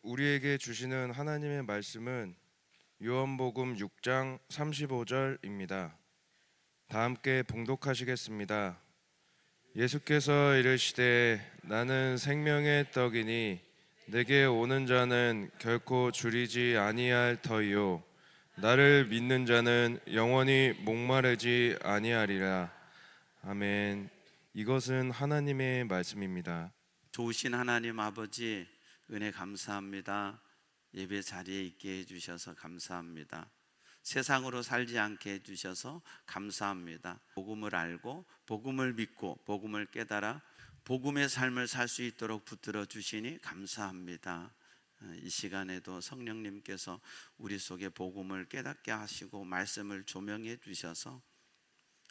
우리에게 주시는 하나님의 말씀은 요한복음 6장 35절입니다. 다 함께 봉독하시겠습니다. 예수께서 이르시되 나는 생명의 떡이니 내게 오는 자는 결코 줄이지 아니할 터이요 나를 믿는 자는 영원히 목마르지 아니하리라. 아멘. 이것은 하나님의 말씀입니다. 좋으신 하나님 아버지, 은혜 감사합니다. 예배 자리에 있게 해주셔서 감사합니다. 세상으로 살지 않게 해주셔서 감사합니다. 복음을 알고 복음을 믿고 복음을 깨달아 복음의 삶을 살 수 있도록 붙들어 주시니 감사합니다. 이 시간에도 성령님께서 우리 속에 복음을 깨닫게 하시고 말씀을 조명해 주셔서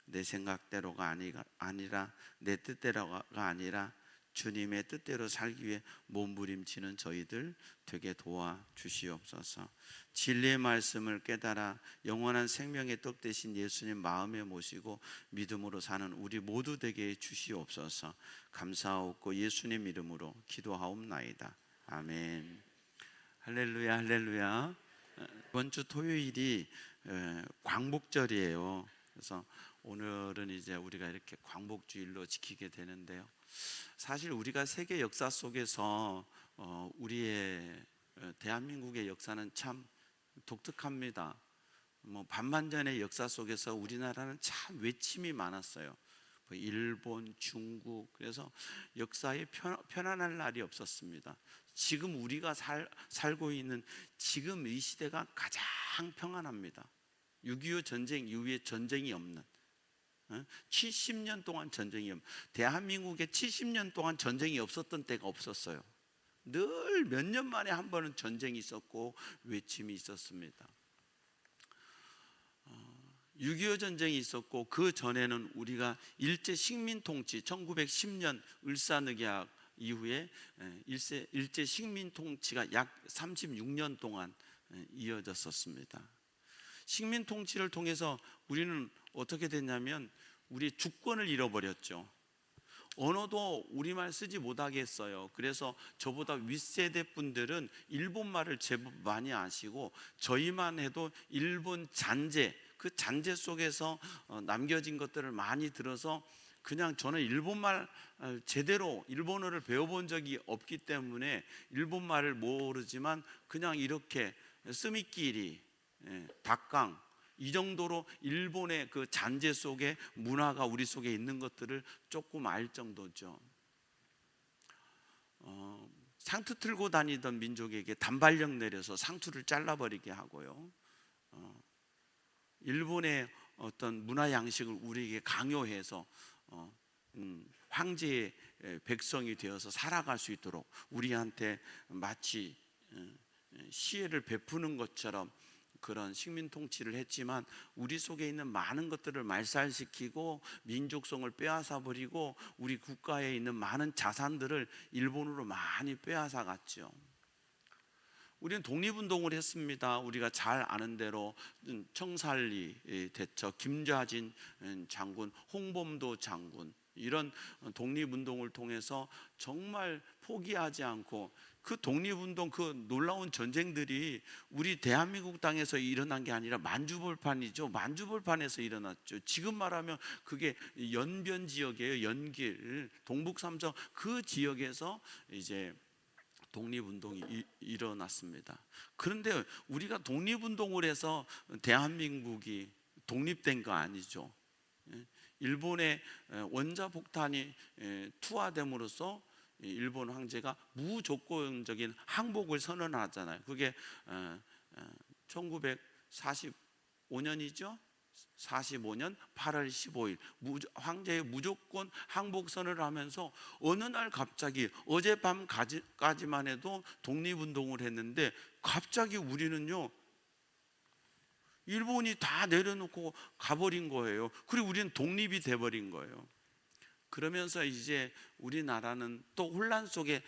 내 생각대로가 아니라 내 뜻대로가 아니라 주님의 뜻대로 살기 위해 몸부림치는 저희들 되게 도와주시옵소서. 진리의 말씀을 깨달아 영원한 생명의 떡 되신 예수님 마음에 모시고 믿음으로 사는 우리 모두 되게 해 주시옵소서. 감사하옵고 예수님 이름으로 기도하옵나이다. 아멘. 할렐루야, 할렐루야. 이번 주 토요일이 광복절이에요. 그래서 오늘은 이제 우리가 이렇게 광복주일로 지키게 되는데요. 사실 우리가 세계 역사 속에서 우리의 대한민국의 역사는 참 독특합니다. 반만년의 역사 속에서 우리나라는 참 외침이 많았어요. 일본, 중국, 그래서 역사에 편안할 날이 없었습니다. 지금 우리가 살고 있는 지금 이 시대가 가장 평안합니다. 6.25 전쟁 이후에 전쟁이 없는 70년 동안 전쟁이 없는, 대한민국에 70년 동안 전쟁이 없었던 때가 없었어요. 늘 몇 년 만에 한 번은 전쟁이 있었고 외침이 있었습니다. 6.25 전쟁이 있었고 그 전에는 우리가 일제 식민 통치 1910년 을사늑약 이후에 일제 식민 통치가 약 36년 동안 이어졌었습니다. 식민 통치를 통해서 우리는 어떻게 됐냐면 우리 주권을 잃어버렸죠. 언어도 우리말 쓰지 못하게 했어요. 그래서 저보다 윗세대 분들은 일본말을 제법 많이 아시고 저희만 해도 일본 잔재, 그 잔재 속에서 남겨진 것들을 많이 들어서 그냥 저는 일본말 제대로 일본어를 배워본 적이 없기 때문에 일본말을 모르지만 그냥 이렇게 스미끼리, 박강 이 정도로 일본의 그 잔재 속에 문화가 우리 속에 있는 것들을 조금 알 정도죠. 상투 틀고 다니던 민족에게 단발력 내려서 상투를 잘라버리게 하고요. 일본의 어떤 문화 양식을 우리에게 강요해서 황제의 백성이 되어서 살아갈 수 있도록 우리한테 마치 시혜를 베푸는 것처럼 그런 식민 통치를 했지만 우리 속에 있는 많은 것들을 말살시키고 민족성을 빼앗아 버리고 우리 국가에 있는 많은 자산들을 일본으로 많이 빼앗아 갔죠. 우리는 독립운동을 했습니다. 우리가 잘 아는 대로 청살리 대처, 김좌진 장군, 홍범도 장군 이런 독립운동을 통해서 정말 포기하지 않고 그 독립운동, 그 놀라운 전쟁들이 우리 대한민국 땅에서 일어난 게 아니라 만주벌판이죠. 만주벌판에서 일어났죠. 지금 말하면 그게 연변 지역이에요. 연길, 동북삼성 그 지역에서 이제 독립운동이 일어났습니다. 그런데 우리가 독립운동을 해서 대한민국이 독립된 거 아니죠. 일본의 원자폭탄이 투하됨으로써 일본 황제가 무조건적인 항복을 선언하잖아요. 그게 1945년이죠. 45년 8월 15일 황제의 무조건 항복 선언을 하면서 어느 날 갑자기 어젯밤까지만 해도 독립운동을 했는데 갑자기 우리는요 일본이 다 내려놓고 가버린 거예요. 그리고 우리는 독립이 돼버린 거예요. 그러면서 이제 우리나라는 또 혼란 속에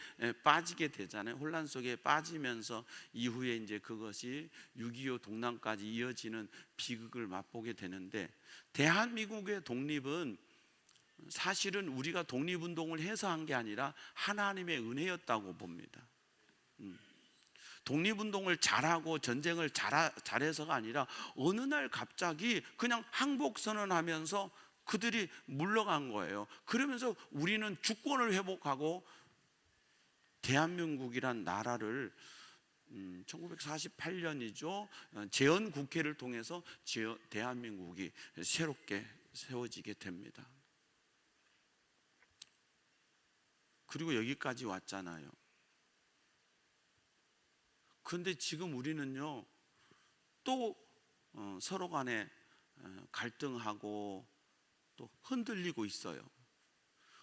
빠지게 되잖아요. 혼란 속에 빠지면서 이후에 이제 그것이 6.25 동남까지 이어지는 비극을 맛보게 되는데, 대한민국의 독립은 사실은 우리가 독립운동을 해서 한 게 아니라 하나님의 은혜였다고 봅니다. 독립운동을 잘하고 전쟁을 잘해서가 아니라 어느 날 갑자기 그냥 항복선언하면서 그들이 물러간 거예요. 그러면서 우리는 주권을 회복하고 대한민국이란 나라를 1948년이죠. 재헌국회를 통해서 대한민국이 새롭게 세워지게 됩니다. 그리고 여기까지 왔잖아요. 그런데 지금 우리는요, 또 서로 간에 갈등하고 또 흔들리고 있어요.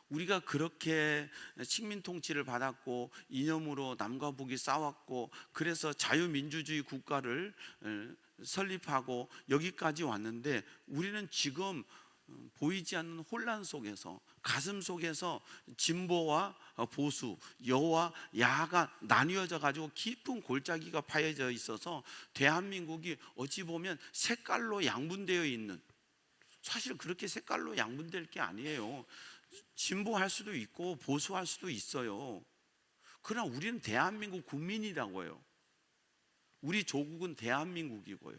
우리가 그렇게 식민 통치를 받았고 이념으로 남과 북이 싸웠고 그래서 자유민주주의 국가를 설립하고 여기까지 왔는데 우리는 지금 보이지 않는 혼란 속에서, 가슴 속에서 진보와 보수, 여와 야가 나뉘어져 가지고 깊은 골짜기가 파여져 있어서 대한민국이 어찌 보면 색깔로 양분되어 있는, 사실 그렇게 색깔로 양분될 게 아니에요. 진보할 수도 있고 보수할 수도 있어요. 그러나 우리는 대한민국 국민이라고요. 우리 조국은 대한민국이고요.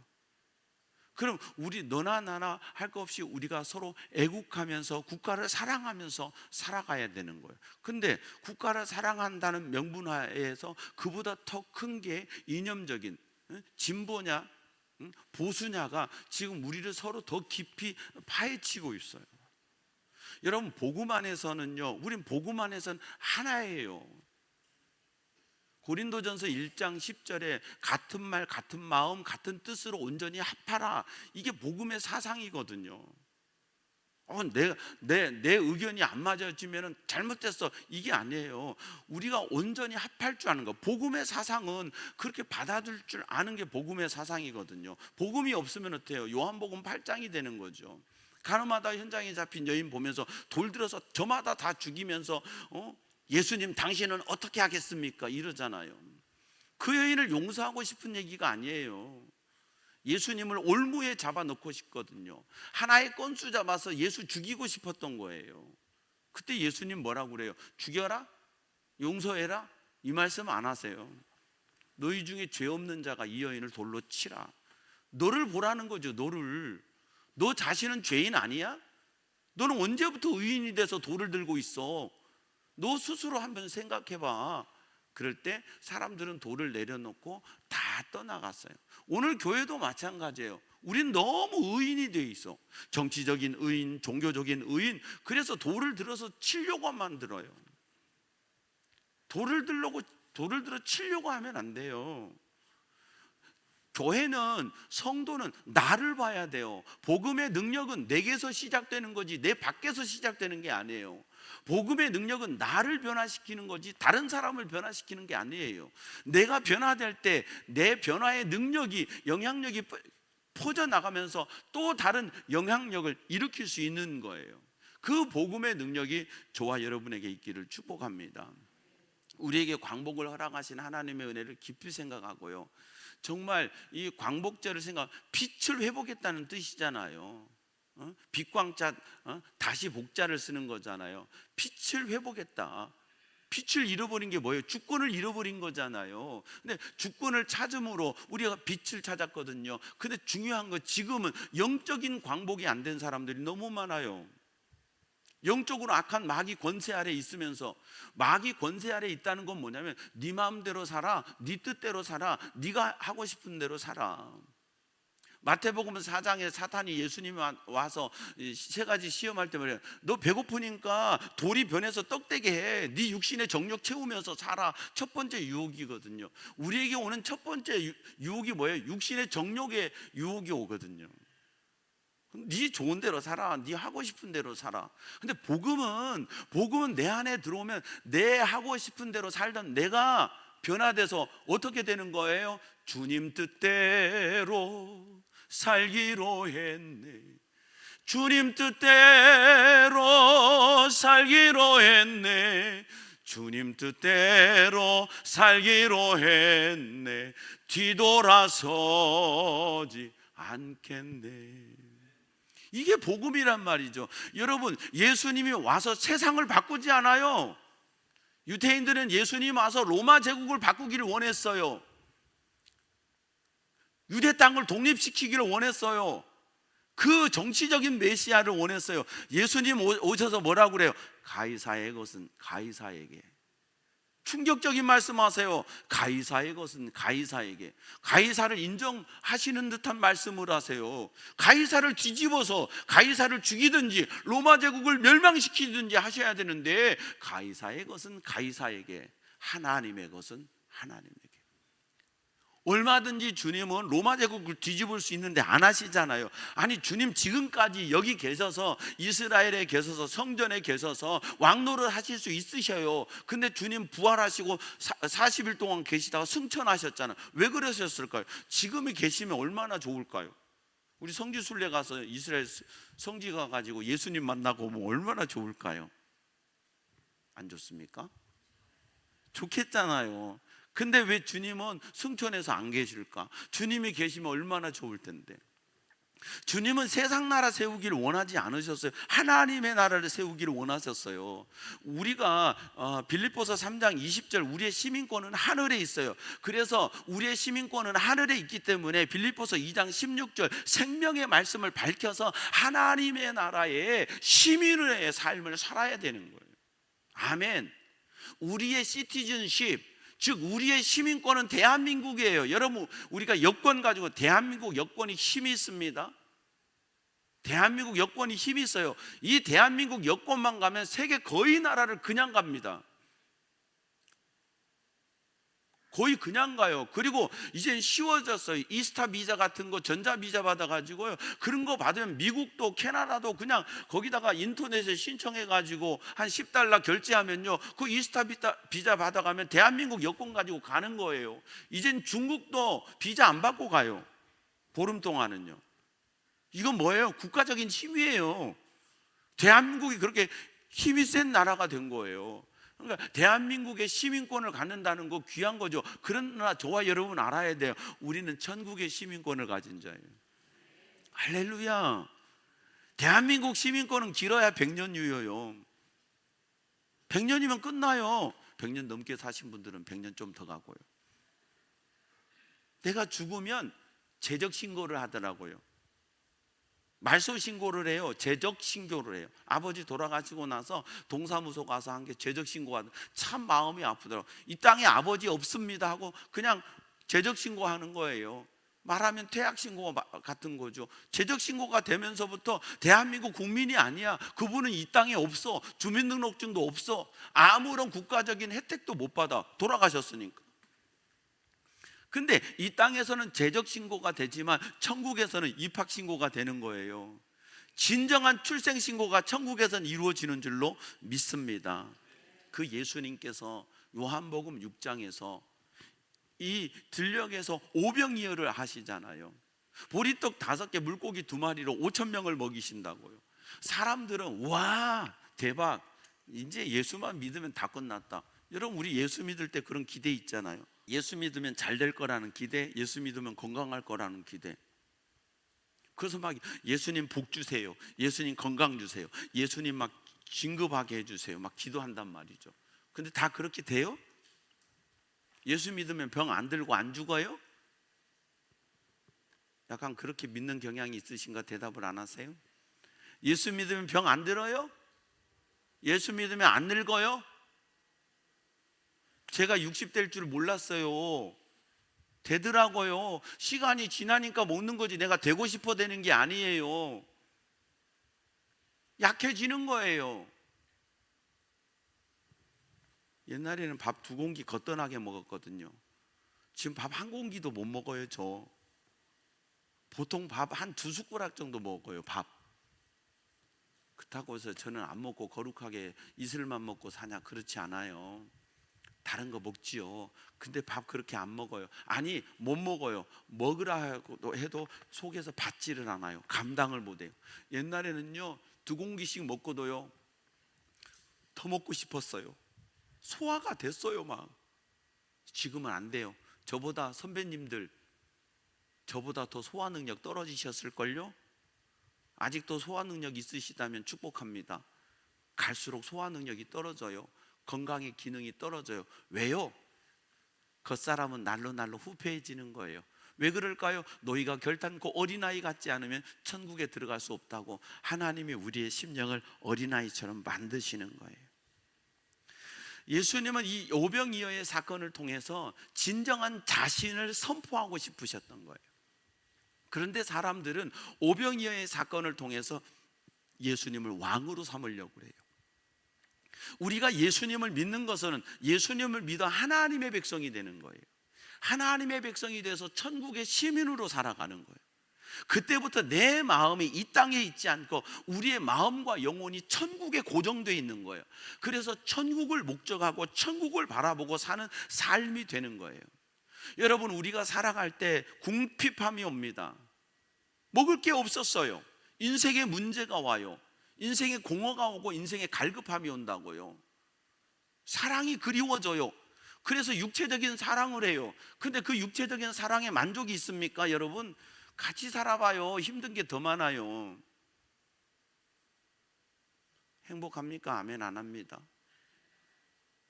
그럼 우리 너나 나나 할 것 없이 우리가 서로 애국하면서 국가를 사랑하면서 살아가야 되는 거예요. 근데 국가를 사랑한다는 명분하에서 그보다 더 큰 게 이념적인 진보냐 보수냐가 지금 우리를 서로 더 깊이 파헤치고 있어요. 여러분, 복음 안에서는요, 우린 복음 안에서는 하나예요. 고린도전서 1장 10절에 같은 말, 같은 마음, 같은 뜻으로 온전히 합하라. 이게 복음의 사상이거든요. 내 의견이 안 맞아지면 잘못됐어. 이게 아니에요. 우리가 온전히 합할 줄 아는 거. 복음의 사상은 그렇게 받아줄 줄 아는 게 복음의 사상이거든요. 복음이 없으면 어때요? 요한복음 8장이 되는 거죠. 가늠하다 현장에 잡힌 여인 보면서 돌 들어서 저마다 다 죽이면서 예수님 당신은 어떻게 하겠습니까? 이러잖아요. 그 여인을 용서하고 싶은 얘기가 아니에요. 예수님을 올무에 잡아놓고 싶거든요. 하나의 건수 잡아서 예수 죽이고 싶었던 거예요. 그때 예수님 뭐라고 그래요? 죽여라? 용서해라? 이 말씀 안 하세요. 너희 중에 죄 없는 자가 이 여인을 돌로 치라. 너를 보라는 거죠. 너를. 너 자신은 죄인 아니야? 너는 언제부터 의인이 돼서 돌을 들고 있어? 너 스스로 한번 생각해봐. 그럴 때 사람들은 돌을 내려놓고 다 떠나갔어요. 오늘 교회도 마찬가지예요. 우린 너무 의인이 돼 있어. 정치적인 의인, 종교적인 의인. 그래서 돌을 들어서 치려고 만들어요. 돌을 들어 치려고 하면 안 돼요. 교회는, 성도는 나를 봐야 돼요. 복음의 능력은 내게서 시작되는 거지 내 밖에서 시작되는 게 아니에요. 복음의 능력은 나를 변화시키는 거지 다른 사람을 변화시키는 게 아니에요. 내가 변화될 때 내 변화의 능력이, 영향력이 퍼져나가면서 또 다른 영향력을 일으킬 수 있는 거예요. 그 복음의 능력이 저와 여러분에게 있기를 축복합니다. 우리에게 광복을 허락하신 하나님의 은혜를 깊이 생각하고요, 정말 이 광복절을 빛을 회복했다는 뜻이잖아요. 빛광자, 다시 복자를 쓰는 거잖아요. 빛을 회복했다. 빛을 잃어버린 게 뭐예요? 주권을 잃어버린 거잖아요. 근데 주권을 찾음으로 우리가 빛을 찾았거든요. 근데 중요한 건 지금은 영적인 광복이 안 된 사람들이 너무 많아요. 영적으로 악한 마귀 권세 아래 있으면서, 마귀 권세 아래 있다는 건 뭐냐면 네 마음대로 살아, 네 뜻대로 살아, 네가 하고 싶은 대로 살아. 마태복음 4장에 사탄이 예수님이 와서 세 가지 시험할 때 말이에요. 너 배고프니까 돌이 변해서 떡되게 해. 네 육신의 정욕 채우면서 살아. 첫 번째 유혹이거든요. 우리에게 오는 첫 번째 유혹이 뭐예요? 육신의 정욕의 유혹이 오거든요. 네 좋은 대로 살아. 네 하고 싶은 대로 살아. 근데 복음은 내 안에 들어오면 내 하고 싶은 대로 살던 내가 변화돼서 어떻게 되는 거예요? 주님 뜻대로 살기로 했네. 주님 뜻대로 살기로 했네. 주님 뜻대로 살기로 했네. 뒤돌아서지 않겠네. 이게 복음이란 말이죠. 여러분, 예수님이 와서 세상을 바꾸지 않아요. 유대인들은 예수님 와서 로마 제국을 바꾸기를 원했어요. 유대 땅을 독립시키기를 원했어요. 그 정치적인 메시아를 원했어요. 예수님 오셔서 뭐라고 그래요? 가이사의 것은 가이사에게. 충격적인 말씀하세요. 가이사의 것은 가이사에게. 가이사를 인정하시는 듯한 말씀을 하세요. 가이사를 뒤집어서 가이사를 죽이든지 로마 제국을 멸망시키든지 하셔야 되는데, 가이사의 것은 가이사에게, 하나님의 것은 하나님에게. 얼마든지 주님은 로마 제국을 뒤집을 수 있는데 안 하시잖아요. 아니, 주님 지금까지 여기 계셔서, 이스라엘에 계셔서, 성전에 계셔서 왕노를 하실 수 있으셔요. 근데 주님 부활하시고 40일 동안 계시다가 승천하셨잖아요. 왜 그러셨을까요? 지금이 계시면 얼마나 좋을까요? 우리 성지순례 가서 이스라엘 성지 가가지고 예수님 만나고 오면 얼마나 좋을까요? 안 좋습니까? 좋겠잖아요. 근데 왜 주님은 승천해서 안 계실까? 주님이 계시면 얼마나 좋을 텐데. 주님은 세상 나라 세우기를 원하지 않으셨어요. 하나님의 나라를 세우기를 원하셨어요. 우리가 빌립보서 3장 20절, 우리의 시민권은 하늘에 있어요. 그래서 우리의 시민권은 하늘에 있기 때문에 빌립보서 2장 16절 생명의 말씀을 밝혀서 하나님의 나라의 시민의 삶을 살아야 되는 거예요. 아멘. 우리의 시티즌십, 즉 우리의 시민권은 대한민국이에요. 여러분, 우리가 여권 가지고, 대한민국 여권이 힘이 있습니다. 대한민국 여권이 힘이 있어요. 이 대한민국 여권만 가면 세계 거의 나라를 그냥 갑니다. 거의 그냥 가요. 그리고 이젠 쉬워졌어요. 이스타 비자 같은 거, 전자 비자 받아가지고요, 그런 거 받으면 미국도 캐나다도 그냥 거기다가 인터넷에 신청해가지고 한 $10 결제하면요, 그 이스타 비자 받아가면 대한민국 여권 가지고 가는 거예요. 이젠 중국도 비자 안 받고 가요. 보름 동안은요. 이건 뭐예요? 국가적인 힘이에요. 대한민국이 그렇게 힘이 센 나라가 된 거예요. 그러니까 대한민국의 시민권을 갖는다는 거 귀한 거죠. 그러나 저와 여러분 알아야 돼요. 우리는 천국의 시민권을 가진 자예요. 할렐루야. 대한민국 시민권은 길어야 100년 유효요. 100년이면 끝나요. 100년 넘게 사신 분들은 100년 좀 더 가고요. 내가 죽으면 재적 신고를 하더라고요. 말소 신고를 해요. 재적 신고를 해요. 아버지 돌아가시고 나서 동사무소 가서 한 게 재적 신고가, 참 마음이 아프더라고요. 이 땅에 아버지 없습니다 하고 그냥 재적 신고하는 거예요. 말하면 퇴학 신고 같은 거죠. 재적 신고가 되면서부터 대한민국 국민이 아니야. 그분은 이 땅에 없어. 주민등록증도 없어. 아무런 국가적인 혜택도 못 받아. 돌아가셨으니까. 근데 이 땅에서는 재적 신고가 되지만 천국에서는 입학 신고가 되는 거예요. 진정한 출생 신고가 천국에서는 이루어지는 줄로 믿습니다. 그 예수님께서 요한복음 6장에서 이 들녘에서 오병이어를 하시잖아요. 보리떡 5개, 물고기 2마리로 5,000명을 먹이신다고요. 사람들은 와, 대박, 이제 예수만 믿으면 다 끝났다. 여러분, 우리 예수 믿을 때 그런 기대 있잖아요. 예수 믿으면 잘 될 거라는 기대, 예수 믿으면 건강할 거라는 기대. 그래서 막 예수님 복 주세요, 예수님 건강 주세요, 예수님 막 진급하게 해주세요, 막 기도한단 말이죠. 근데 다 그렇게 돼요? 예수 믿으면 병 안 들고 안 죽어요? 약간 그렇게 믿는 경향이 있으신가? 대답을 안 하세요? 예수 믿으면 병 안 들어요? 예수 믿으면 안 늙어요? 제가 60대일 줄 몰랐어요. 되더라고요. 시간이 지나니까 먹는 거지 내가 되고 싶어 되는 게 아니에요. 약해지는 거예요. 옛날에는 밥 2공기 거뜬하게 먹었거든요. 지금 밥 1공기도 못 먹어요. 저 보통 밥 한 2숟가락 정도 먹어요. 밥. 그렇다고 해서 저는 안 먹고 거룩하게 이슬만 먹고 사냐? 그렇지 않아요. 다른 거 먹지요. 근데 밥 그렇게 안 먹어요. 아니, 못 먹어요. 먹으라 해도 속에서 받지를 않아요. 감당을 못해요. 옛날에는요 2공기씩 먹고도요 더 먹고 싶었어요. 소화가 됐어요 막. 지금은 안 돼요. 저보다 선배님들, 저보다 더 소화 능력 떨어지셨을걸요? 아직도 소화 능력 있으시다면 축복합니다. 갈수록 소화 능력이 떨어져요. 건강의 기능이 떨어져요. 왜요? 겉사람은 날로 날로 후패해지는 거예요. 왜 그럴까요? 너희가 결단코 어린아이 같지 않으면 천국에 들어갈 수 없다고 하나님이 우리의 심령을 어린아이처럼 만드시는 거예요. 예수님은 이 오병이어의 사건을 통해서 진정한 자신을 선포하고 싶으셨던 거예요. 그런데 사람들은 오병이어의 사건을 통해서 예수님을 왕으로 삼으려고 해요. 우리가 예수님을 믿는 것은 예수님을 믿어 하나님의 백성이 되는 거예요. 하나님의 백성이 돼서 천국의 시민으로 살아가는 거예요. 그때부터 내 마음이 이 땅에 있지 않고 우리의 마음과 영혼이 천국에 고정되어 있는 거예요. 그래서 천국을 목적하고 천국을 바라보고 사는 삶이 되는 거예요. 여러분, 우리가 살아갈 때 궁핍함이 옵니다. 먹을 게 없었어요. 인생에 문제가 와요. 인생에 공허가 오고 인생에 갈급함이 온다고요. 사랑이 그리워져요. 그래서 육체적인 사랑을 해요. 근데 그 육체적인 사랑에 만족이 있습니까? 여러분, 같이 살아봐요. 힘든 게 더 많아요. 행복합니까? 아멘 안 합니다.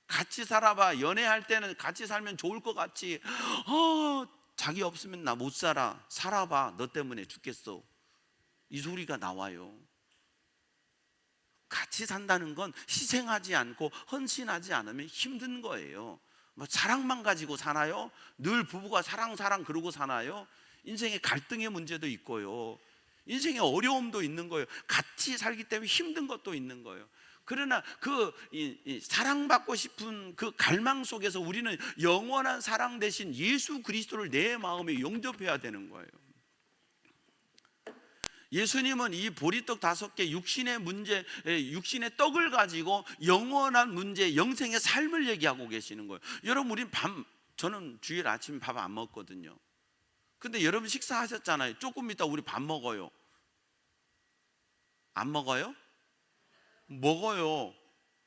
같이 살아봐. 연애할 때는 같이 살면 좋을 것 같지. 자기 없으면 나 못 살아. 살아봐. 너 때문에 죽겠어. 이 소리가 나와요. 같이 산다는 건 희생하지 않고 헌신하지 않으면 힘든 거예요. 뭐 사랑만 가지고 사나요? 늘 부부가 사랑 그러고 사나요? 인생에 갈등의 문제도 있고요. 인생에 어려움도 있는 거예요. 같이 살기 때문에 힘든 것도 있는 거예요. 그러나 이 사랑받고 싶은 그 갈망 속에서 우리는 영원한 사랑 대신 예수 그리스도를 내 마음에 영접해야 되는 거예요. 예수님은 이 보리떡 5개 육신의 문제, 육신의 떡을 가지고 영원한 문제, 영생의 삶을 얘기하고 계시는 거예요. 여러분, 저는 주일 아침 밥 안 먹거든요. 근데 여러분 식사하셨잖아요. 조금 이따 우리 밥 먹어요. 안 먹어요? 먹어요.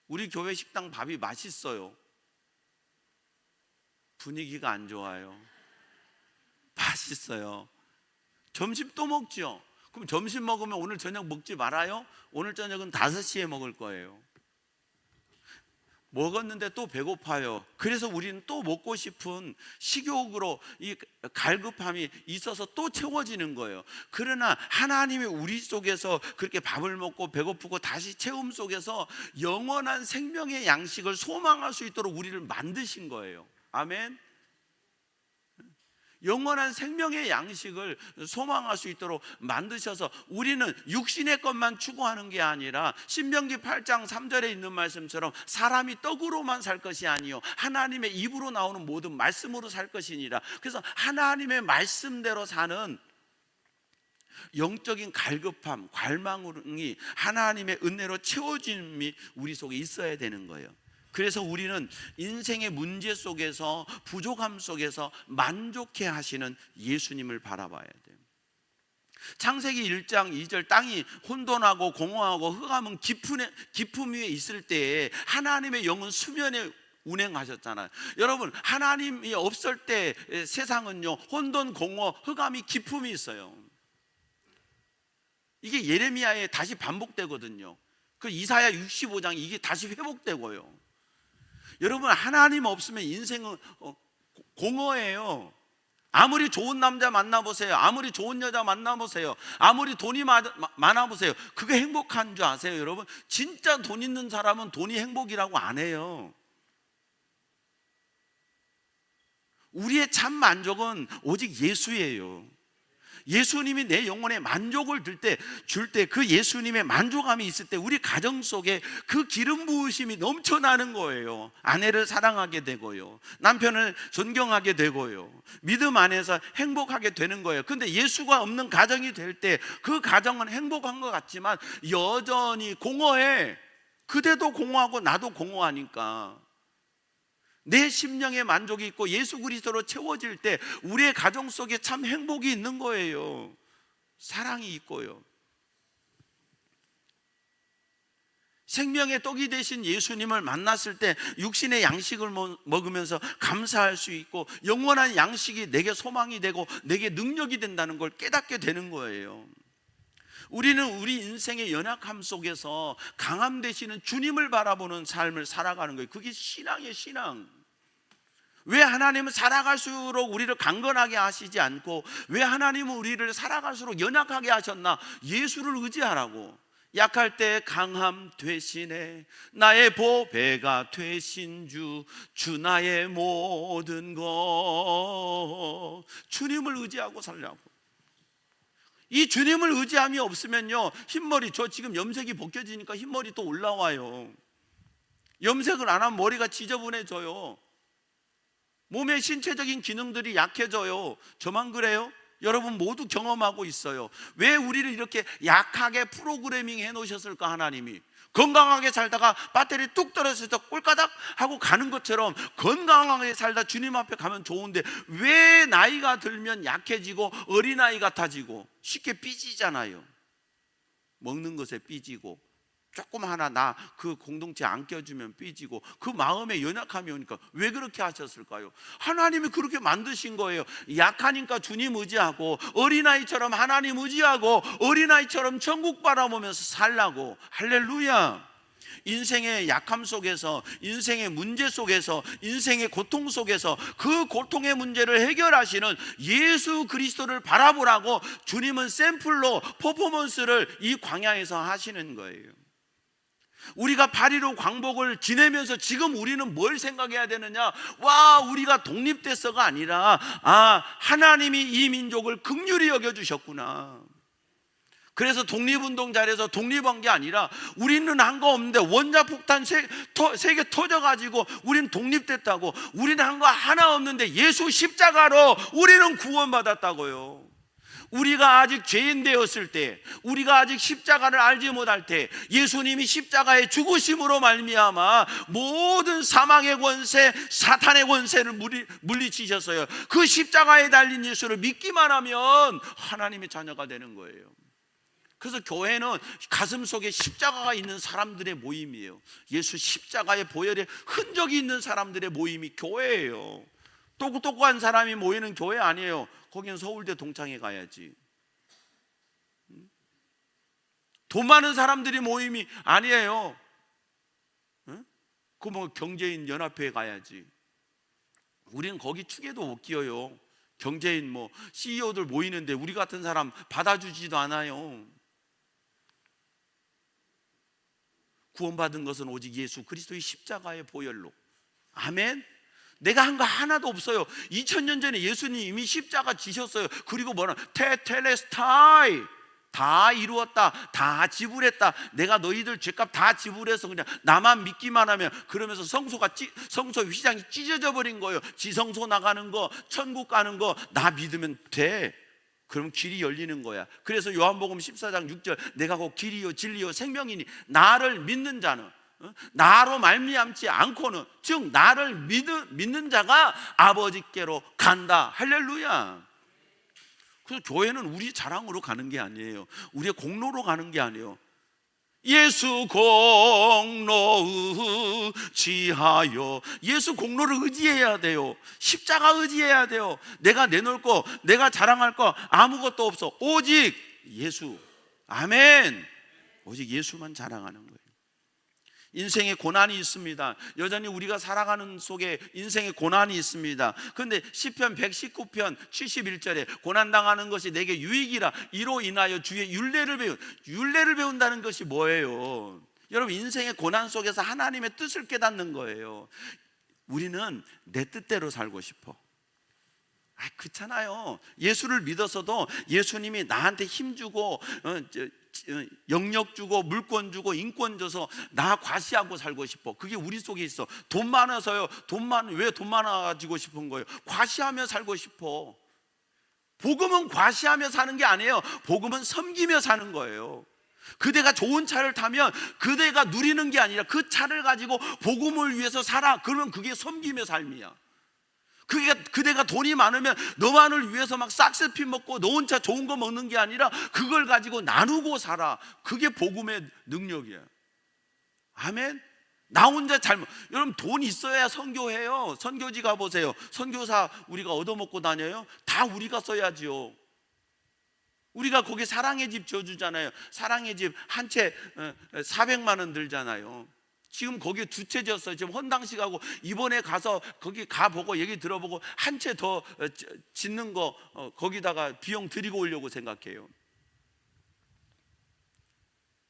우리 교회 식당 밥이 맛있어요. 분위기가 안 좋아요. 맛있어요. 점심 또 먹죠. 그럼 점심 먹으면 오늘 저녁 먹지 말아요? 오늘 저녁은 5시에 먹을 거예요. 먹었는데 또 배고파요. 그래서 우리는 또 먹고 싶은 식욕으로 이 갈급함이 있어서 또 채워지는 거예요. 그러나 하나님이 우리 속에서 그렇게 밥을 먹고 배고프고 다시 채움 속에서 영원한 생명의 양식을 소망할 수 있도록 우리를 만드신 거예요. 아멘. 영원한 생명의 양식을 소망할 수 있도록 만드셔서 우리는 육신의 것만 추구하는 게 아니라 신명기 8장 3절에 있는 말씀처럼 사람이 떡으로만 살 것이 아니요 하나님의 입으로 나오는 모든 말씀으로 살 것이니라. 그래서 하나님의 말씀대로 사는 영적인 갈급함, 갈망이 하나님의 은혜로 채워짐이 우리 속에 있어야 되는 거예요. 그래서 우리는 인생의 문제 속에서 부족함 속에서 만족해 하시는 예수님을 바라봐야 돼요. 창세기 1장 2절 땅이 혼돈하고 공허하고 흑암은 깊음 위에 있을 때에 하나님의 영은 수면에 운행하셨잖아요. 여러분, 하나님이 없을 때 세상은요 혼돈, 공허, 흑암이 깊음이 있어요. 이게 예레미야에 다시 반복되거든요. 그 이사야 65장 이게 다시 회복되고요. 여러분, 하나님 없으면 인생은 공허해요. 아무리 좋은 남자 만나보세요. 아무리 좋은 여자 만나보세요. 아무리 돈이 많아보세요. 그게 행복한 줄 아세요, 여러분? 진짜 돈 있는 사람은 돈이 행복이라고 안 해요. 우리의 참 만족은 오직 예수예요. 예수님이 내 영혼에 만족을 줄 때 그 예수님의 만족감이 있을 때 우리 가정 속에 그 기름 부으심이 넘쳐나는 거예요. 아내를 사랑하게 되고요, 남편을 존경하게 되고요, 믿음 안에서 행복하게 되는 거예요. 근데 예수가 없는 가정이 될 때 그 가정은 행복한 것 같지만 여전히 공허해. 그대도 공허하고 나도 공허하니까. 내 심령에 만족이 있고 예수 그리스도로 채워질 때 우리의 가정 속에 참 행복이 있는 거예요. 사랑이 있고요. 생명의 떡이 되신 예수님을 만났을 때 육신의 양식을 먹으면서 감사할 수 있고 영원한 양식이 내게 소망이 되고 내게 능력이 된다는 걸 깨닫게 되는 거예요. 우리는 우리 인생의 연약함 속에서 강함 되시는 주님을 바라보는 삶을 살아가는 거예요. 그게 신앙이에요, 신앙. 왜 하나님은 살아갈수록 우리를 강건하게 하시지 않고 왜 하나님은 우리를 살아갈수록 연약하게 하셨나? 예수를 의지하라고. 약할 때 강함 되시네 나의 보배가 되신 주 나의 모든 것. 주님을 의지하고 살라고. 이 주님을 의지함이 없으면요, 흰머리, 저 지금 염색이 벗겨지니까 흰머리 또 올라와요. 염색을 안 하면 머리가 지저분해져요. 몸의 신체적인 기능들이 약해져요. 저만 그래요? 여러분 모두 경험하고 있어요. 왜 우리를 이렇게 약하게 프로그래밍 해놓으셨을까? 하나님이 건강하게 살다가 배터리 뚝 떨어져서 꼴까닥 하고 가는 것처럼 건강하게 살다 주님 앞에 가면 좋은데 왜 나이가 들면 약해지고 어린아이 같아지고 쉽게 삐지잖아요. 먹는 것에 삐지고 조금 하나 나 그 공동체 안 껴주면 삐지고 그 마음에 연약함이 오니까 왜 그렇게 하셨을까요? 하나님이 그렇게 만드신 거예요. 약하니까 주님 의지하고 어린아이처럼 하나님 의지하고 어린아이처럼 천국 바라보면서 살라고. 할렐루야. 인생의 약함 속에서, 인생의 문제 속에서, 인생의 고통 속에서 그 고통의 문제를 해결하시는 예수 그리스도를 바라보라고 주님은 샘플로 퍼포먼스를 이 광야에서 하시는 거예요. 우리가 파리로 광복을 지내면서 지금 우리는 뭘 생각해야 되느냐? 와, 우리가 독립됐어가 아니라 하나님이 이 민족을 긍휼히 여겨주셨구나. 그래서 독립운동 잘해서 독립한 게 아니라 우리는 한 거 없는데 원자폭탄 세 개 터져가지고 우리는 독립됐다고. 우리는 한 거 하나 없는데 예수 십자가로 우리는 구원받았다고요. 우리가 아직 죄인 되었을 때, 우리가 아직 십자가를 알지 못할 때 예수님이 십자가의 죽으심으로 말미암아 모든 사망의 권세, 사탄의 권세를 물리치셨어요. 그 십자가에 달린 예수를 믿기만 하면 하나님의 자녀가 되는 거예요. 그래서 교회는 가슴 속에 십자가가 있는 사람들의 모임이에요. 예수 십자가의 보혈의 흔적이 있는 사람들의 모임이 교회예요. 똑똑한 사람이 모이는 교회 아니에요. 거기는 서울대 동창회 가야지. 돈 많은 사람들이 모임이 아니에요. 그 뭐 경제인 연합회에 가야지. 우리는 거기 축에도 못 끼어요. 경제인 뭐 CEO들 모이는데 우리 같은 사람 받아주지도 않아요. 구원받은 것은 오직 예수 그리스도의 십자가의 보혈로. 아멘. 내가 한 거 하나도 없어요. 2000년 전에 예수님 이미 십자가 지셨어요. 그리고 뭐라 테텔레스타이, 다 이루었다, 다 지불했다. 내가 너희들 죄값 다 지불해서 그냥 나만 믿기만 하면, 그러면서 성소 휘장이 찢어져 버린 거예요. 지성소 나가는 거, 천국 가는 거 나 믿으면 돼. 그럼 길이 열리는 거야. 그래서 요한복음 14장 6절 내가 곧 길이요 진리요 생명이니 나를 믿는 자는, 나로 말미암지 않고는, 즉 나를 믿는 자가 아버지께로 간다. 할렐루야. 그래서 교회는 우리 자랑으로 가는 게 아니에요. 우리의 공로로 가는 게 아니에요. 예수 공로 의지하여. 예수 공로를 의지해야 돼요. 십자가 의지해야 돼요. 내가 내놓을 거, 내가 자랑할 거 아무것도 없어. 오직 예수. 아멘. 오직 예수만 자랑하는 거예요. 인생에 고난이 있습니다. 여전히 우리가 살아가는 속에 인생에 고난이 있습니다. 그런데 시편 119편 71절에 고난당하는 것이 내게 유익이라. 이로 인하여 주의 윤례를 배운다는 것이 뭐예요? 여러분, 인생의 고난 속에서 하나님의 뜻을 깨닫는 거예요. 우리는 내 뜻대로 살고 싶어. 그렇잖아요. 예수를 믿어서도 예수님이 나한테 힘 주고 영역 주고 물권 주고 인권 줘서 나 과시하고 살고 싶어. 그게 우리 속에 있어. 돈 많아서요. 왜 돈 많아지고 싶은 거예요? 과시하며 살고 싶어. 복음은 과시하며 사는 게 아니에요. 복음은 섬기며 사는 거예요. 그대가 좋은 차를 타면 그대가 누리는 게 아니라 그 차를 가지고 복음을 위해서 살아. 그러면 그게 섬기며 삶이야. 그대가 돈이 많으면 너만을 위해서 막 싹스핀 먹고 너 혼자 좋은 거 먹는 게 아니라 그걸 가지고 나누고 살아. 그게 복음의 능력이야. 아멘. 나 혼자 여러분, 돈 있어야 선교해요. 선교지 가보세요. 선교사 우리가 얻어먹고 다녀요? 다 우리가 써야지요. 우리가 거기 사랑의 집 지어주잖아요. 사랑의 집 한 채 400만 원 들잖아요. 지금 거기에 두 채 지었어요. 지금 헌당식하고 이번에 가서 거기 가보고 얘기 들어보고 한 채 더 짓는 거 거기다가 비용 들이고 오려고 생각해요.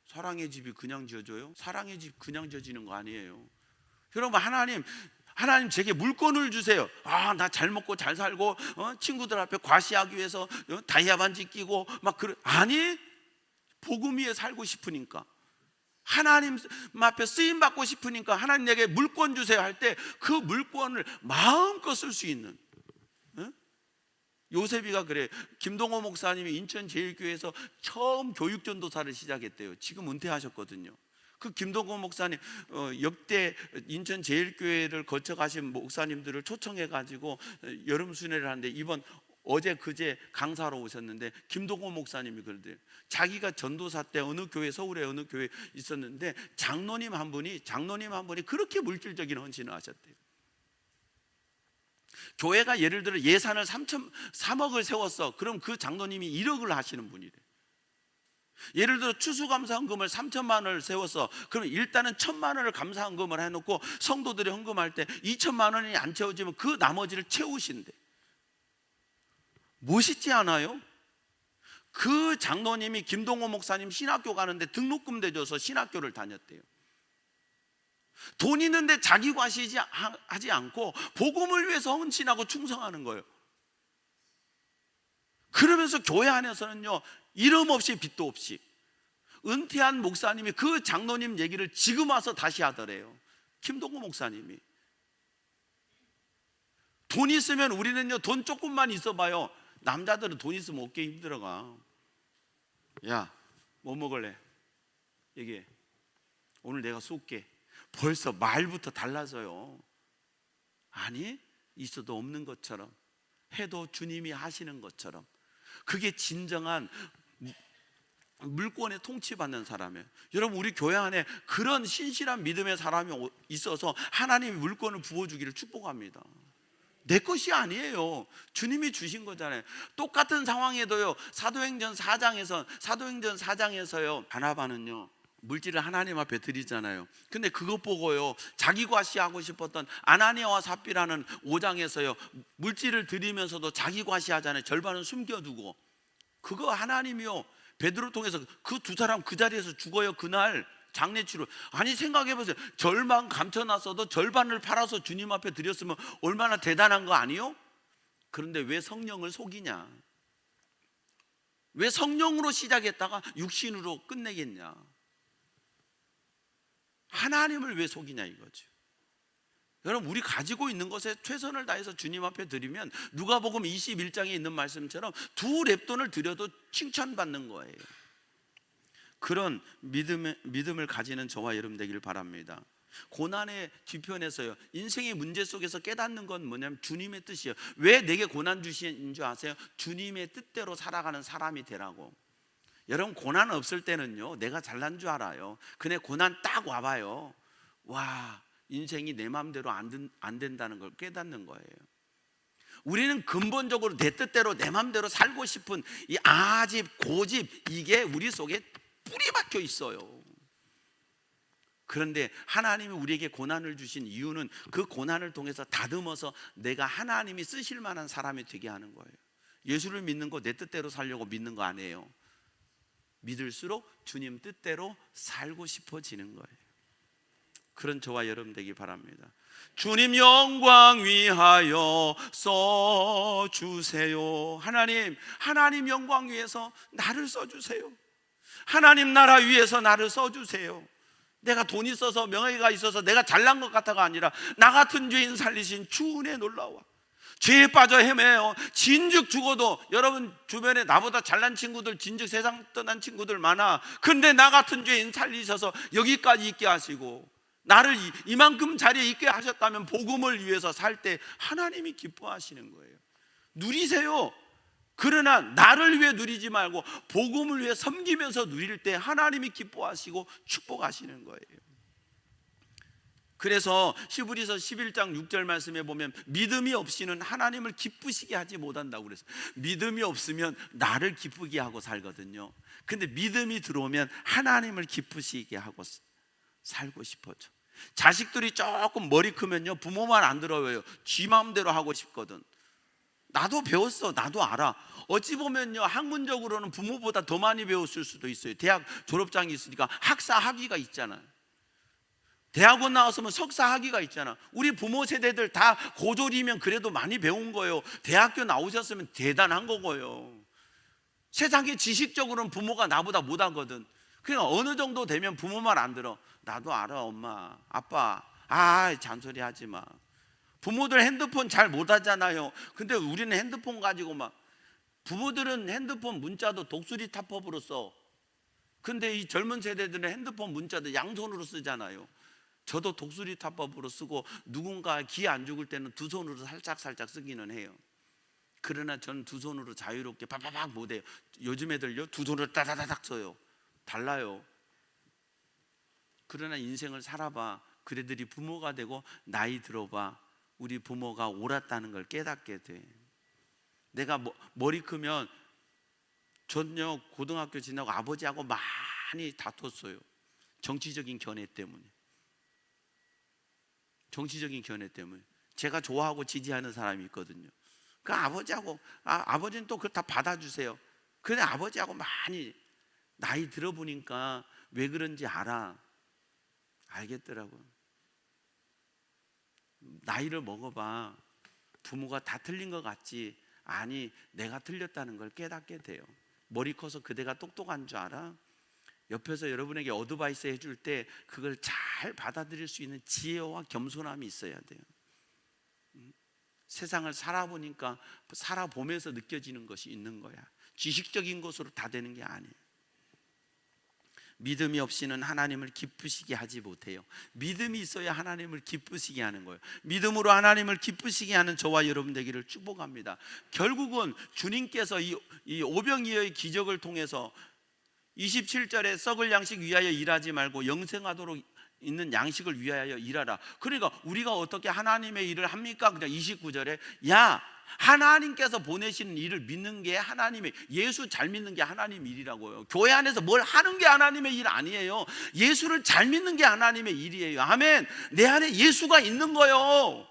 사랑의 집이 그냥 지어져요? 사랑의 집 그냥 지어지는 거 아니에요. 여러분, 하나님 제게 물건을 주세요. 나 잘 먹고 잘 살고 친구들 앞에 과시하기 위해서 다이아 반지 끼고 막 아니, 복음 위에 살고 싶으니까, 하나님 앞에 쓰임 받고 싶으니까 하나님 내게 물건 주세요 할 때 그 물건을 마음껏 쓸 수 있는, 요셉이가 그래. 김동호 목사님이 인천제일교회에서 처음 교육전도사를 시작했대요. 지금 은퇴하셨거든요. 그 김동호 목사님 역대 인천제일교회를 거쳐가신 목사님들을 초청해가지고 여름 순회를 하는데, 이번 어제 그제 강사로 오셨는데 김동호 목사님이 그러대요. 자기가 전도사 때 어느 교회, 서울에 어느 교회 있었는데 장로님 한 분이 그렇게 물질적인 헌신을 하셨대요. 교회가 예를 들어 예산을 3억을 세웠어. 그럼 그 장로님이 1억을 하시는 분이래. 예를 들어 추수감사헌금을 3천만 원을 세웠어. 그럼 일단은 1,000만 원을 감사헌금을 해놓고 성도들이 헌금할 때 2천만 원이 안 채워지면 그 나머지를 채우신대. 멋있지 않아요? 그 장로님이 김동호 목사님 신학교 가는데 등록금 대줘서 신학교를 다녔대요. 돈 있는데 자기 과시하지 않고 복음을 위해서 헌신하고 충성하는 거예요. 그러면서 교회 안에서는요, 이름 없이 빚도 없이. 은퇴한 목사님이 그 장로님 얘기를 지금 와서 다시 하더래요. 김동호 목사님이. 돈 있으면, 우리는요 돈 조금만 있어봐요, 남자들은 돈 있으면 어깨 힘들어가. 야, 뭐 먹을래? 얘기해. 오늘 내가 쏠게. 벌써 말부터 달라져요. 아니, 있어도 없는 것처럼, 해도 주님이 하시는 것처럼. 그게 진정한 물권에 통치받는 사람이에요. 여러분, 우리 교회 안에 그런 신실한 믿음의 사람이 있어서 하나님이 물권을 부어주기를 축복합니다. 내 것이 아니에요. 주님이 주신 거잖아요. 똑같은 상황에도요, 사도행전 4장에서요 바나바는요 물질을 하나님 앞에 드리잖아요. 근데 그것 보고요, 자기 과시하고 싶었던 아나니아와 삽비라는 5장에서요 물질을 드리면서도 자기 과시하잖아요. 절반은 숨겨두고. 그거 하나님이요 베드로 통해서 그 두 사람 그 자리에서 죽어요. 그날 장례치료. 아니, 생각해보세요. 절반 감춰놨어도 절반을 팔아서 주님 앞에 드렸으면 얼마나 대단한 거 아니요? 그런데 왜 성령을 속이냐? 왜 성령으로 시작했다가 육신으로 끝내겠냐? 하나님을 왜 속이냐 이거죠. 여러분, 우리 가지고 있는 것에 최선을 다해서 주님 앞에 드리면 누가복음 21장에 있는 말씀처럼 2렙돈을 드려도 칭찬받는 거예요. 그런 믿음을 가지는 저와 여러분 되길 바랍니다. 고난의 뒤편에서요, 인생의 문제 속에서 깨닫는 건 뭐냐면 주님의 뜻이에요. 왜 내게 고난 주신 줄 아세요? 주님의 뜻대로 살아가는 사람이 되라고. 여러분, 고난 없을 때는요 내가 잘난 줄 알아요. 근데 고난 딱 와봐요, 와, 인생이 내 마음대로 안 된다는 걸 깨닫는 거예요. 우리는 근본적으로 내 뜻대로 내 마음대로 살고 싶은 이 아집, 고집, 이게 우리 속에 뿌리 박혀 있어요. 그런데 하나님이 우리에게 고난을 주신 이유는 그 고난을 통해서 다듬어서 내가 하나님이 쓰실 만한 사람이 되게 하는 거예요. 예수를 믿는 거 내 뜻대로 살려고 믿는 거 아니에요. 믿을수록 주님 뜻대로 살고 싶어지는 거예요. 그런 저와 여러분 되기 바랍니다. 주님 영광 위하여 써주세요. 하나님 영광 위해서 나를 써주세요. 하나님 나라 위해서 나를 써주세요. 내가 돈 있어서 명예가 있어서 내가 잘난 것 같아가 아니라 나 같은 죄인 살리신 주 은혜 놀라워. 죄에 빠져 헤매요. 진즉 죽어도, 여러분 주변에 나보다 잘난 친구들, 진즉 세상 떠난 친구들 많아. 근데 나 같은 죄인 살리셔서 여기까지 있게 하시고 나를 이만큼 자리에 있게 하셨다면 복음을 위해서 살 때 하나님이 기뻐하시는 거예요. 누리세요. 그러나 나를 위해 누리지 말고 복음을 위해 섬기면서 누릴 때 하나님이 기뻐하시고 축복하시는 거예요. 그래서 히브리서 11장 6절 말씀에 보면 믿음이 없이는 하나님을 기쁘시게 하지 못한다고 그랬어요. 믿음이 없으면 나를 기쁘게 하고 살거든요. 근데 믿음이 들어오면 하나님을 기쁘시게 하고 살고 싶어져. 자식들이 조금 머리 크면요, 부모 말 안 들어요. 지 마음대로 하고 싶거든. 나도 배웠어. 나도 알아. 어찌 보면요, 학문적으로는 부모보다 더 많이 배웠을 수도 있어요. 대학 졸업장이 있으니까 학사 학위가 있잖아요. 대학원 나왔으면 석사 학위가 있잖아. 우리 부모 세대들 다 고졸이면 그래도 많이 배운 거예요. 대학교 나오셨으면 대단한 거고요. 세상에 지식적으로는 부모가 나보다 못하거든. 그러니까 어느 정도 되면 부모 말 안 들어. 나도 알아, 엄마, 아빠. 잔소리 하지 마. 부모들 핸드폰 잘 못하잖아요. 근데 우리는 핸드폰 가지고 막, 부모들은 핸드폰 문자도 독수리 타법으로 써. 근데 이 젊은 세대들은 핸드폰 문자도 양손으로 쓰잖아요. 저도 독수리 타법으로 쓰고, 누군가 기 안 죽을 때는 두 손으로 살짝 쓰기는 해요. 그러나 저는 두 손으로 자유롭게 팍팍팍 못해요. 요즘 애들요, 두 손으로 따다다닥 써요. 달라요. 그러나 인생을 살아봐. 그대들이 부모가 되고 나이 들어봐. 우리 부모가 옳았다는 걸 깨닫게 돼. 내가 머리 크면, 전요 고등학교 지나고 아버지하고 많이 다퉜어요. 정치적인 견해 때문에. 제가 좋아하고 지지하는 사람이 있거든요. 그 아버지하고, 아버지는 또 그걸 다 받아주세요. 근데 아버지하고 많이, 나이 들어보니까 왜 그런지 알겠더라고요. 나이를 먹어봐. 부모가 다 틀린 것 같지? 아니, 내가 틀렸다는 걸 깨닫게 돼요. 머리 커서 그대가 똑똑한 줄 알아? 옆에서 여러분에게 어드바이스 해줄 때 그걸 잘 받아들일 수 있는 지혜와 겸손함이 있어야 돼요. 세상을 살아보니까, 살아보면서 느껴지는 것이 있는 거야. 지식적인 것으로 다 되는 게 아니에요. 믿음이 없이는 하나님을 기쁘시게 하지 못해요. 믿음이 있어야 하나님을 기쁘시게 하는 거예요. 믿음으로 하나님을 기쁘시게 하는 저와 여러분 되기를 축복합니다. 결국은 주님께서 이 오병이어의 기적을 통해서 27절에 썩을 양식 위하여 일하지 말고 영생하도록 있는 양식을 위하여 일하라. 그러니까 우리가 어떻게 하나님의 일을 합니까? 그냥 29절에 하나님께서 보내시는 일을 믿는 게 하나님의, 예수 잘 믿는 게 하나님 일이라고요. 교회 안에서 뭘 하는 게 하나님의 일 아니에요. 예수를 잘 믿는 게 하나님의 일이에요. 아멘. 내 안에 예수가 있는 거예요.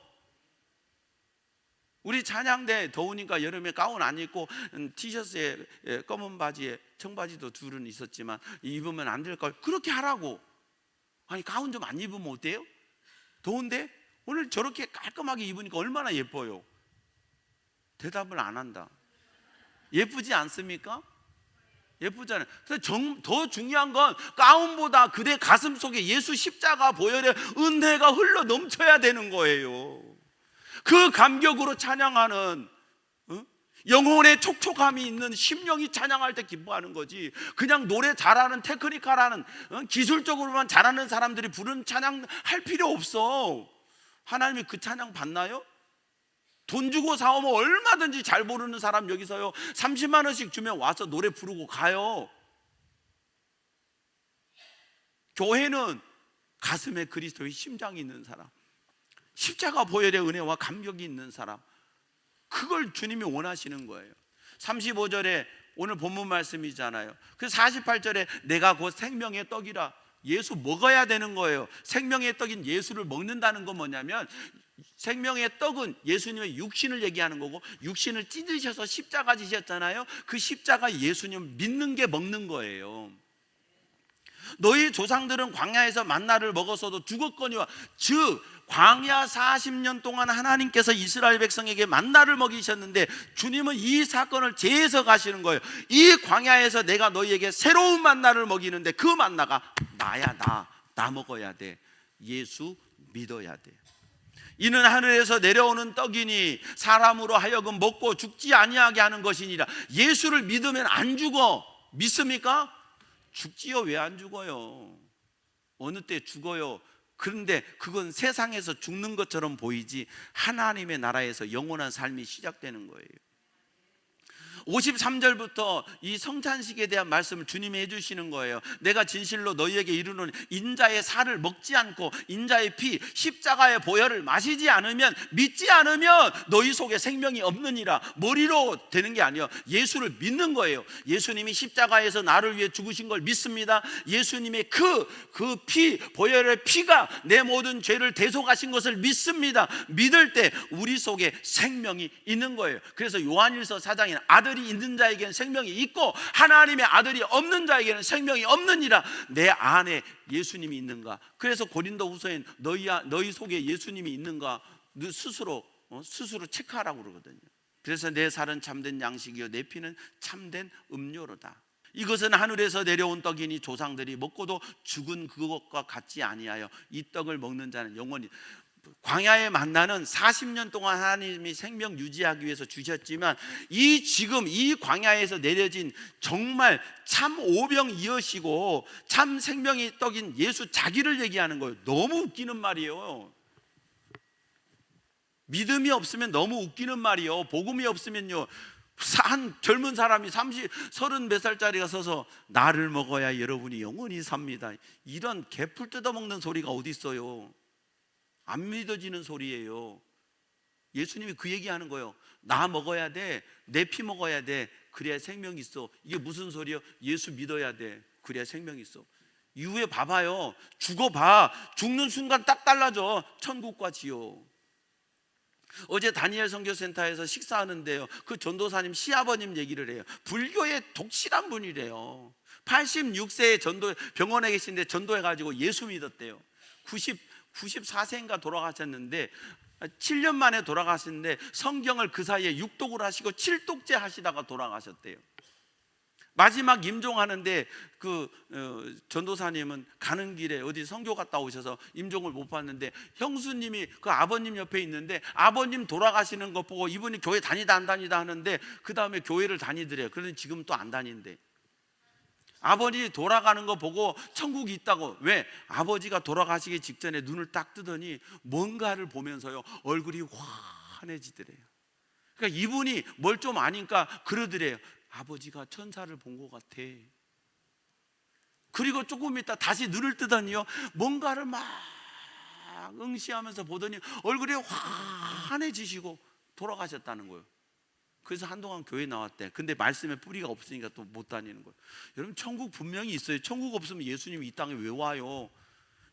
우리 찬양대 더우니까 여름에 가운 안 입고 티셔츠에 검은 바지에 청바지도 둘은 있었지만 입으면 안 될 걸 그렇게 하라고. 아니, 가운 좀 안 입으면 어때요? 더운데? 오늘 저렇게 깔끔하게 입으니까 얼마나 예뻐요. 대답을 안 한다. 예쁘지 않습니까? 예쁘잖아요. 더 중요한 건 가운보다 그대 가슴 속에 예수 십자가 보혈의 은혜가 흘러 넘쳐야 되는 거예요. 그 감격으로 찬양하는, 영혼의 촉촉함이 있는 심령이 찬양할 때 기뻐하는 거지. 그냥 노래 잘하는, 테크니컬하는, 기술적으로만 잘하는 사람들이 부르는 찬양 할 필요 없어. 하나님이 그 찬양 받나요? 돈 주고 사오면 얼마든지 잘 부르는 사람 여기서요 30만 원씩 주면 와서 노래 부르고 가요. 교회는 가슴에 그리스도의 심장이 있는 사람, 십자가 보혈의 은혜와 감격이 있는 사람, 그걸 주님이 원하시는 거예요. 35절에 오늘 본문 말씀이잖아요. 그 48절에 내가 곧 생명의 떡이라, 예수 먹어야 되는 거예요. 생명의 떡인 예수를 먹는다는 건 뭐냐면, 생명의 떡은 예수님의 육신을 얘기하는 거고, 육신을 찢으셔서 십자가 지셨잖아요. 그 십자가 예수님 믿는 게 먹는 거예요. 너희 조상들은 광야에서 만나를 먹었어도 죽었거니와, 즉 광야 40년 동안 하나님께서 이스라엘 백성에게 만나를 먹이셨는데, 주님은 이 사건을 재해서 가시는 거예요. 이 광야에서 내가 너희에게 새로운 만나를 먹이는데 그 만나가 나야. 나 먹어야 돼. 예수 믿어야 돼. 이는 하늘에서 내려오는 떡이니 사람으로 하여금 먹고 죽지 아니하게 하는 것이니라. 예수를 믿으면 안 죽어. 믿습니까? 죽지요. 왜 안 죽어요? 어느 때 죽어요. 그런데 그건 세상에서 죽는 것처럼 보이지 하나님의 나라에서 영원한 삶이 시작되는 거예요. 53절부터 이 성찬식에 대한 말씀을 주님이 해주시는 거예요. 내가 진실로 너희에게 이르노니 인자의 살을 먹지 않고 인자의 피 십자가의 보혈을 마시지 않으면, 믿지 않으면 너희 속에 생명이 없느니라. 머리로 되는 게 아니에요. 예수를 믿는 거예요. 예수님이 십자가에서 나를 위해 죽으신 걸 믿습니다. 예수님의 그 피, 보혈의 피가 내 모든 죄를 대속하신 것을 믿습니다. 믿을 때 우리 속에 생명이 있는 거예요. 그래서 요한일서 4장에는 아들이 있는 자에게는 생명이 있고 하나님의 아들이 없는 자에게는 생명이 없느니라. 내 안에 예수님이 있는가? 그래서 고린도후서엔 너희 속에 예수님이 있는가 스스로 체크하라고 그러거든요. 그래서 내 살은 참된 양식이요 내 피는 참된 음료로다. 이것은 하늘에서 내려온 떡이니 조상들이 먹고도 죽은 그것과 같지 아니하여 이 떡을 먹는 자는 영원히. 광야의 만나는 40년 동안 하나님이 생명 유지하기 위해서 주셨지만 지금 이 광야에서 내려진 정말 참 오병이어시고 참 생명의 떡인 예수 자기를 얘기하는 거예요. 너무 웃기는 말이에요. 믿음이 없으면 너무 웃기는 말이에요. 복음이 없으면요, 한 젊은 사람이 30 몇 살짜리가 서서 나를 먹어야 여러분이 영원히 삽니다, 이런 개풀 뜯어먹는 소리가 어디 있어요. 안 믿어지는 소리예요. 예수님이 그 얘기하는 거예요. 나 먹어야 돼, 내 피 먹어야 돼, 그래야 생명이 있어. 이게 무슨 소리예요? 예수 믿어야 돼, 그래야 생명이 있어. 이후에 봐봐요. 죽어봐. 죽는 순간 딱 달라져. 천국과 지옥. 어제 다니엘 선교센터에서 식사하는데요, 그 전도사님 시아버님 얘기를 해요. 불교의 독실한 분이래요. 86세에 병원에 계신데 전도해가지고 예수 믿었대요. 94세인가 돌아가셨는데 7년 만에 돌아가셨는데 성경을 그 사이에 6독을 하시고 7독째 하시다가 돌아가셨대요. 마지막 임종하는데 전도사님은 가는 길에 어디 선교 갔다 오셔서 임종을 못 봤는데 형수님이 그 아버님 옆에 있는데 아버님 돌아가시는 거 보고 이분이 교회 다니다 안 다니다 하는데 그 다음에 교회를 다니더래요. 그런데 지금 또 안 다닌대. 아버지 돌아가는 거 보고 천국이 있다고. 왜? 아버지가 돌아가시기 직전에 눈을 딱 뜨더니 뭔가를 보면서요 얼굴이 환해지더래요. 그러니까 이분이 뭘 좀 아니까 그러더래요. 아버지가 천사를 본 것 같아. 그리고 조금 있다 다시 눈을 뜨더니요 뭔가를 막 응시하면서 보더니 얼굴이 환해지시고 돌아가셨다는 거예요. 그래서 한동안 교회 나왔대. 근데 말씀에 뿌리가 없으니까 또 못 다니는 거예요. 여러분, 천국 분명히 있어요. 천국 없으면 예수님이 이 땅에 왜 와요?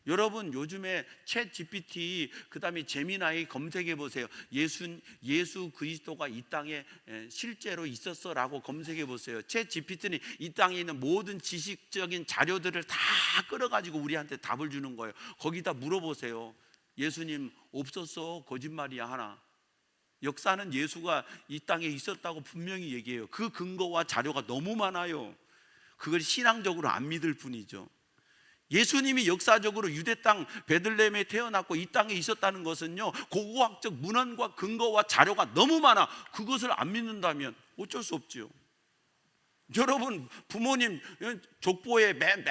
여러분, 요즘에 챗 GPT 그다음에 제미나이 검색해 보세요. 예수 그리스도가 이 땅에 실제로 있었어라고 검색해 보세요. 챗 GPT는 이 땅에 있는 모든 지식적인 자료들을 다 끌어가지고 우리한테 답을 주는 거예요. 거기다 물어보세요. 예수님 없었어, 거짓말이야 하나. 역사는 예수가 이 땅에 있었다고 분명히 얘기해요. 그 근거와 자료가 너무 많아요. 그걸 신앙적으로 안 믿을 뿐이죠. 예수님이 역사적으로 유대 땅 베들레헴에 태어났고 이 땅에 있었다는 것은요 고고학적 문헌과 근거와 자료가 너무 많아. 그것을 안 믿는다면 어쩔 수 없지요. 여러분, 부모님 족보에 몇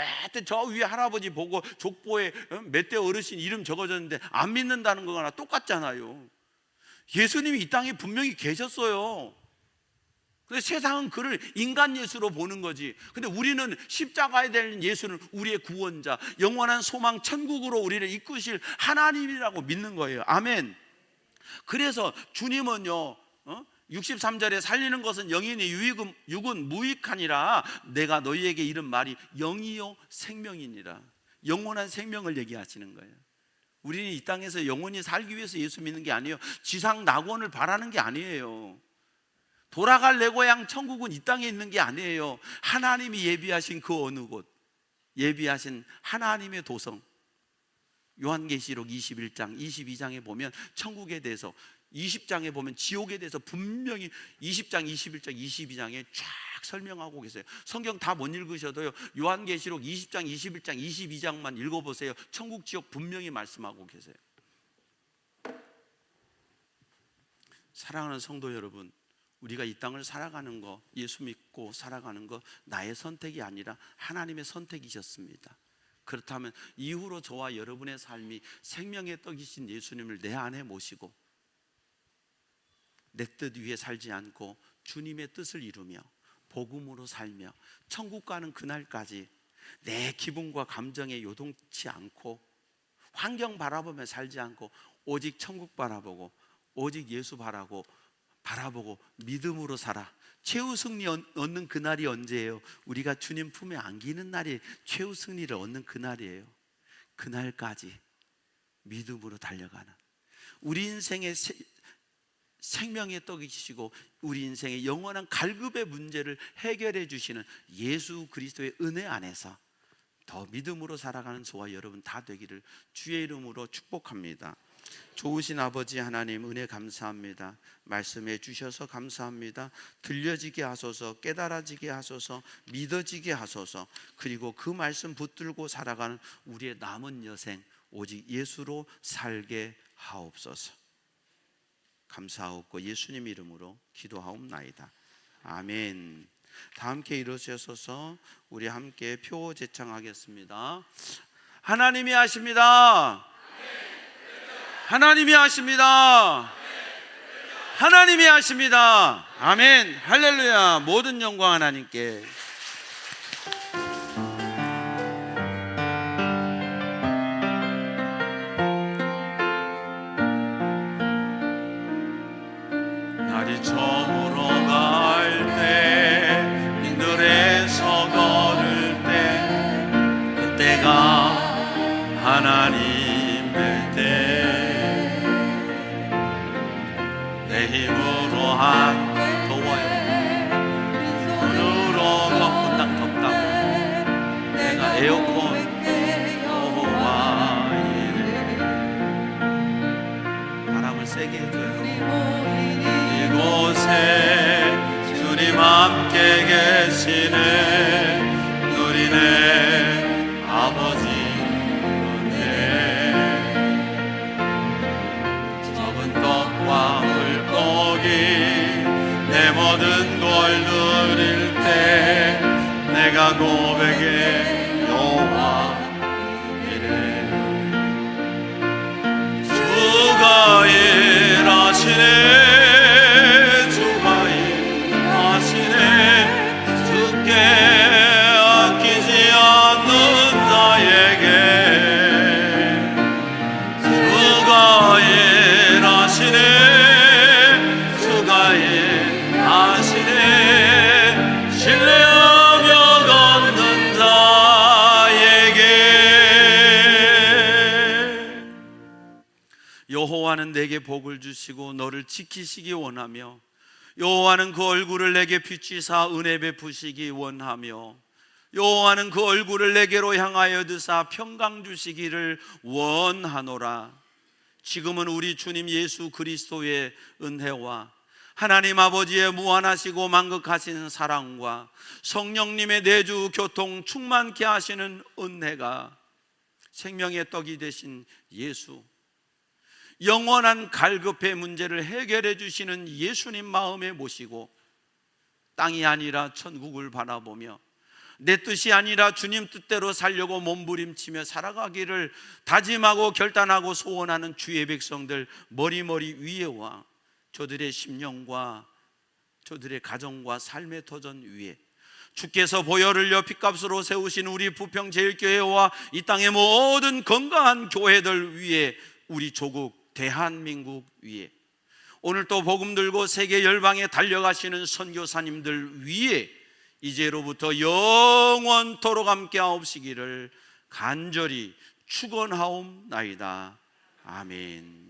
저 위에 할아버지 보고 족보에 몇 대 어르신 이름 적어졌는데 안 믿는다는 거나 똑같잖아요. 예수님이 이 땅에 분명히 계셨어요. 근데 세상은 그를 인간 예수로 보는 거지. 근데 우리는 십자가에 달린 예수는 우리의 구원자, 영원한 소망 천국으로 우리를 이끄실 하나님이라고 믿는 거예요. 아멘. 그래서 주님은요 63절에 살리는 것은 영이니 육은 무익하니라. 내가 너희에게 이른 말이 영이요 생명이니라. 영원한 생명을 얘기하시는 거예요. 우리는 이 땅에서 영원히 살기 위해서 예수 믿는 게 아니에요. 지상 낙원을 바라는 게 아니에요. 돌아갈 내 고향 천국은 이 땅에 있는 게 아니에요. 하나님이 예비하신 그 어느 곳, 예비하신 하나님의 도성. 요한계시록 21장 22장에 보면 천국에 대해서, 20장에 보면 지옥에 대해서 분명히 20장 21장 22장에 쫙 설명하고 계세요. 성경 다 못 읽으셔도요 요한계시록 20장 21장 22장만 읽어보세요. 천국 지옥 분명히 말씀하고 계세요. 사랑하는 성도 여러분, 우리가 이 땅을 살아가는 거, 예수 믿고 살아가는 거 나의 선택이 아니라 하나님의 선택이셨습니다. 그렇다면 이후로 저와 여러분의 삶이 생명의 떡이신 예수님을 내 안에 모시고 내 뜻 위에 살지 않고 주님의 뜻을 이루며 복음으로 살며 천국 가는 그날까지 내 기분과 감정에 요동치 않고 환경 바라보며 살지 않고 오직 천국 바라보고 오직 예수 바라보고 믿음으로 살아. 최후 승리 얻는 그날이 언제예요? 우리가 주님 품에 안기는 날이 최후 승리를 얻는 그날이에요. 그날까지 믿음으로 달려가는, 우리 인생의 생명의 떡이시고 우리 인생의 영원한 갈급의 문제를 해결해 주시는 예수 그리스도의 은혜 안에서 더 믿음으로 살아가는 저와 여러분 다 되기를 주의 이름으로 축복합니다. 좋으신 아버지 하나님, 은혜 감사합니다. 말씀해 주셔서 감사합니다. 들려지게 하소서, 깨달아지게 하소서, 믿어지게 하소서. 그리고 그 말씀 붙들고 살아가는 우리의 남은 여생 오직 예수로 살게 하옵소서. 감사하옵고 예수님 이름으로 기도하옵나이다. 아멘. 다 함께 일어서셔서 우리 함께 표 제창하겠습니다. 하나님이 하십니다. 하나님이 하십니다. 하나님이 하십니다. 아멘. 할렐루야. 모든 영광 하나님께. 날이 저물어 갈 때, 빈들에서 걸을 때, 그때가 하나님의 때. 내 힘으로 더워요. 눈으로 덮은 땅 덥다. 내가 에어컨 여호와 이래. 바람을 세게 해줘요. 이곳에 주님 함께 계시네. 누리네 아버지 은혜. 적은 떡과 물고기 내 모든 걸 누릴 때 내가 고백해 여호와 이래. 주가 일하시네. 여호와는 내게 복을 주시고 너를 지키시기 원하며, 여호와는 그 얼굴을 내게 비추사 은혜 베푸시기 원하며, 여호와는 그 얼굴을 내게로 향하여 드사 평강 주시기를 원하노라. 지금은 우리 주님 예수 그리스도의 은혜와 하나님 아버지의 무한하시고 만극하시는 사랑과 성령님의 내주 교통 충만케 하시는 은혜가, 생명의 떡이 되신 예수, 영원한 갈급의 문제를 해결해 주시는 예수님 마음에 모시고 땅이 아니라 천국을 바라보며 내 뜻이 아니라 주님 뜻대로 살려고 몸부림치며 살아가기를 다짐하고 결단하고 소원하는 주의 백성들 머리머리 위에와 저들의 심령과 저들의 가정과 삶의 터전 위에 주께서 보혈을려 핏값으로 세우신 우리 부평제일교회와 이 땅의 모든 건강한 교회들 위에, 우리 조국 대한민국 위에, 오늘 또 복음 들고 세계 열방에 달려가시는 선교사님들 위에 이제로부터 영원토록 함께 하옵시기를 간절히 축원하옵나이다. 아멘.